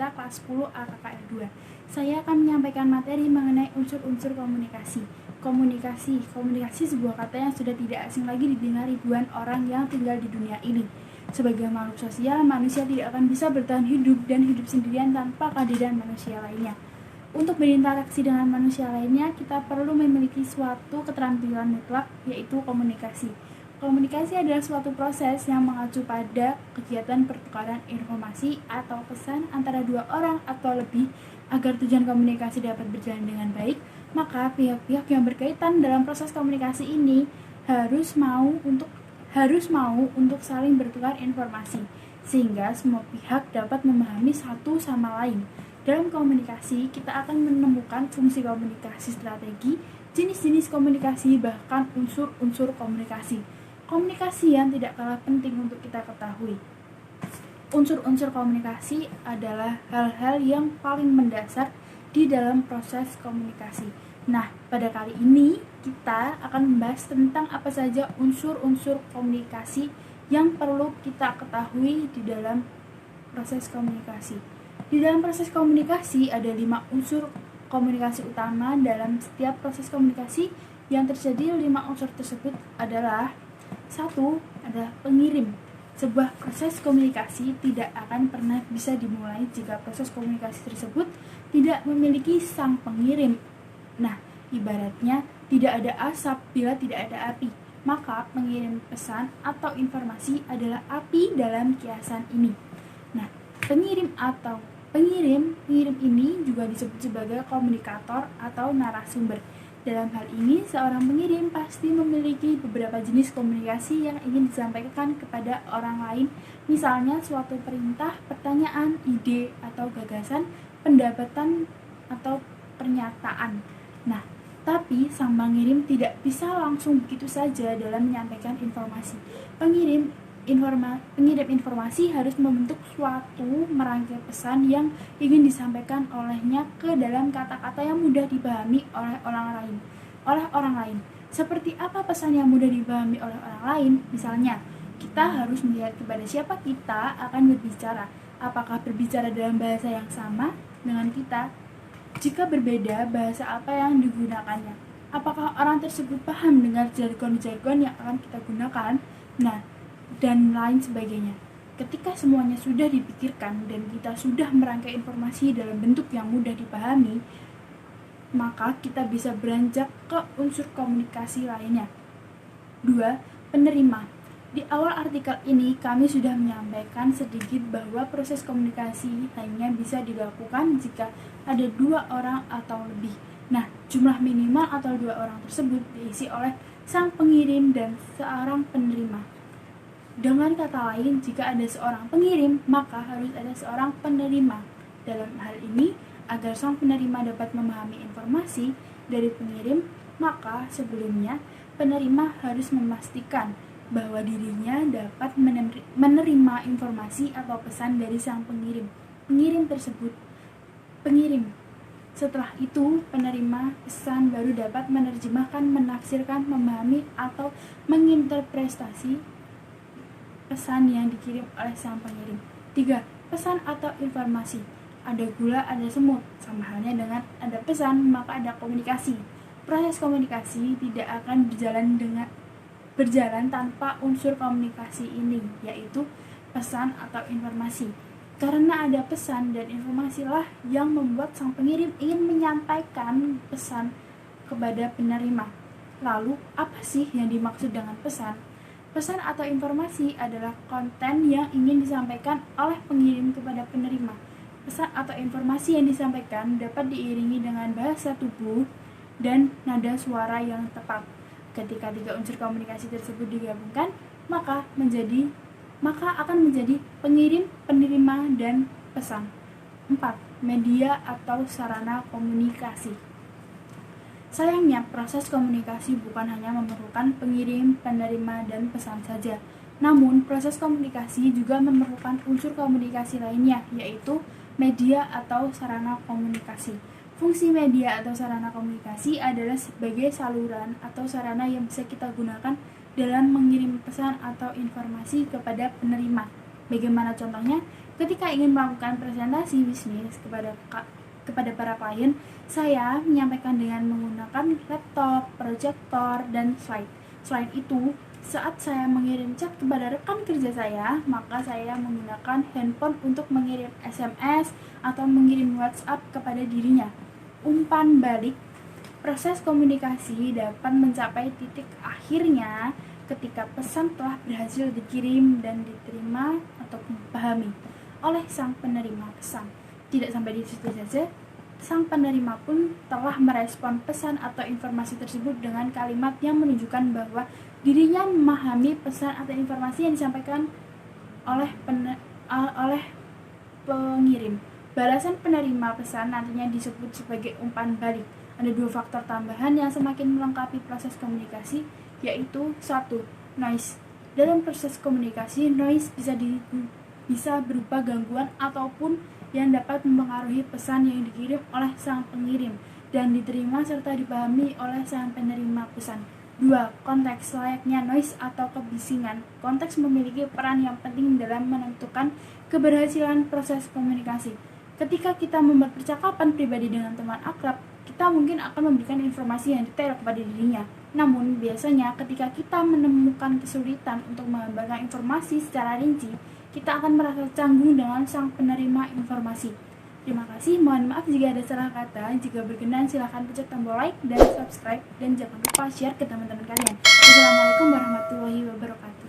Citra kelas 10 AKKR 2. Saya akan menyampaikan materi mengenai unsur-unsur komunikasi. Komunikasi sebuah kata yang sudah tidak asing lagi didengar ribuan orang yang tinggal di dunia ini. Sebagai makhluk sosial, manusia tidak akan bisa bertahan hidup dan hidup sendirian tanpa kehadiran manusia lainnya. Untuk berinteraksi dengan manusia lainnya, kita perlu memiliki suatu keterampilan mutlak, yaitu komunikasi. Komunikasi adalah suatu proses yang mengacu pada kegiatan pertukaran informasi atau pesan antara dua orang atau lebih. Agar tujuan komunikasi dapat berjalan dengan baik, maka pihak-pihak yang berkaitan dalam proses komunikasi ini harus mau untuk saling bertukar informasi, sehingga semua pihak dapat memahami satu sama lain. Dalam komunikasi, kita akan menemukan fungsi komunikasi strategi, jenis-jenis komunikasi, bahkan unsur-unsur komunikasi. Komunikasi yang tidak kalah penting untuk kita ketahui. Unsur-unsur komunikasi adalah hal-hal yang paling mendasar di dalam proses komunikasi. Nah, pada kali ini kita akan membahas tentang apa saja unsur-unsur komunikasi yang perlu kita ketahui di dalam proses komunikasi. Di dalam proses komunikasi ada 5 unsur komunikasi utama dalam setiap proses komunikasi yang terjadi. 5 unsur tersebut adalah: 1. Adalah pengirim. Sebuah proses komunikasi tidak akan pernah bisa dimulai jika proses komunikasi tersebut tidak memiliki sang pengirim. Nah, ibaratnya tidak ada asap bila tidak ada api. Maka pengirim pesan atau informasi adalah api dalam kiasan ini. Nah, pengirim ini juga disebut sebagai komunikator atau narasumber. Dalam hal ini, seorang pengirim pasti memiliki beberapa jenis komunikasi yang ingin disampaikan kepada orang lain, misalnya suatu perintah, pertanyaan, ide, atau gagasan, pendapatan, atau pernyataan. Nah, tapi sang pengirim tidak bisa langsung begitu saja dalam menyampaikan informasi. Pengirim informasi harus membentuk suatu merangkai pesan yang ingin disampaikan olehnya ke dalam kata-kata yang mudah dipahami oleh orang lain. Seperti apa pesan yang mudah dipahami oleh orang lain? Misalnya, kita harus melihat kepada siapa kita akan berbicara. Apakah berbicara dalam bahasa yang sama dengan kita? Jika berbeda, bahasa apa yang digunakannya? Apakah orang tersebut paham dengan jargon-jargon yang akan kita gunakan? Nah, dan lain sebagainya. Ketika semuanya sudah dipikirkan dan kita sudah merangkai informasi dalam bentuk yang mudah dipahami, maka kita bisa beranjak ke unsur komunikasi lainnya. 2. Penerima. Di awal artikel ini kami sudah menyampaikan sedikit bahwa proses komunikasi hanya bisa dilakukan jika ada 2 orang atau lebih. Nah, jumlah minimal atau 2 orang tersebut diisi oleh sang pengirim dan seorang penerima. Dengan kata lain, jika ada seorang pengirim, maka harus ada seorang penerima. Dalam hal ini, agar sang penerima dapat memahami informasi dari pengirim, maka sebelumnya penerima harus memastikan bahwa dirinya dapat menerima informasi atau pesan dari sang pengirim. Setelah itu, penerima pesan baru dapat menerjemahkan, menafsirkan, memahami, atau menginterpretasi pesan yang dikirim oleh sang pengirim. 3. Pesan atau informasi. Ada gula, ada semut. Sama halnya dengan ada pesan, maka ada komunikasi. Proses komunikasi tidak akan berjalan tanpa unsur komunikasi ini, yaitu pesan atau informasi. Karena ada pesan dan informasilah yang membuat sang pengirim ingin menyampaikan pesan kepada penerima. Lalu, apa sih yang dimaksud dengan pesan? Pesan atau informasi adalah konten yang ingin disampaikan oleh pengirim kepada penerima. Pesan atau informasi yang disampaikan dapat diiringi dengan bahasa tubuh dan nada suara yang tepat. Ketika 3 unsur komunikasi tersebut digabungkan, maka akan menjadi pengirim, penerima, dan pesan. 4. Media atau sarana komunikasi. Sayangnya, proses komunikasi bukan hanya memerlukan pengirim, penerima, dan pesan saja. Namun, proses komunikasi juga memerlukan unsur komunikasi lainnya, yaitu media atau sarana komunikasi. Fungsi media atau sarana komunikasi adalah sebagai saluran atau sarana yang bisa kita gunakan dalam mengirim pesan atau informasi kepada penerima. Bagaimana contohnya? Ketika ingin melakukan presentasi bisnis kepada para klien, saya menyampaikan dengan menggunakan laptop, proyektor, dan slide. Selain itu, saat saya mengirim chat kepada rekan kerja saya, maka saya menggunakan handphone untuk mengirim SMS atau mengirim WhatsApp kepada dirinya. Umpan balik, proses komunikasi dapat mencapai titik akhirnya ketika pesan telah berhasil dikirim dan diterima atau dipahami oleh sang penerima pesan. Tidak sampai di situ saja, sang penerima pun telah merespon pesan atau informasi tersebut dengan kalimat yang menunjukkan bahwa dirinya memahami pesan atau informasi yang disampaikan oleh pengirim. Balasan penerima pesan nantinya disebut sebagai umpan balik. Ada 2 faktor tambahan yang semakin melengkapi proses komunikasi, yaitu 1. Noise. Dalam proses komunikasi, noise bisa berupa gangguan ataupun yang dapat mempengaruhi pesan yang dikirim oleh sang pengirim dan diterima serta dipahami oleh sang penerima pesan. 2. Konteks. Layaknya noise atau kebisingan, konteks memiliki peran yang penting dalam menentukan keberhasilan proses komunikasi. Ketika kita membuat percakapan pribadi dengan teman akrab, kita mungkin akan memberikan informasi yang detail kepada dirinya. Namun, biasanya ketika kita menemukan kesulitan untuk menggambarkan informasi secara rinci, kita akan merasa canggung dengan sang penerima informasi. Terima kasih, mohon maaf jika ada salah kata. Jika berkenan, silahkan pencet tombol like dan subscribe, dan jangan lupa share ke teman-teman kalian. Wassalamualaikum warahmatullahi wabarakatuh.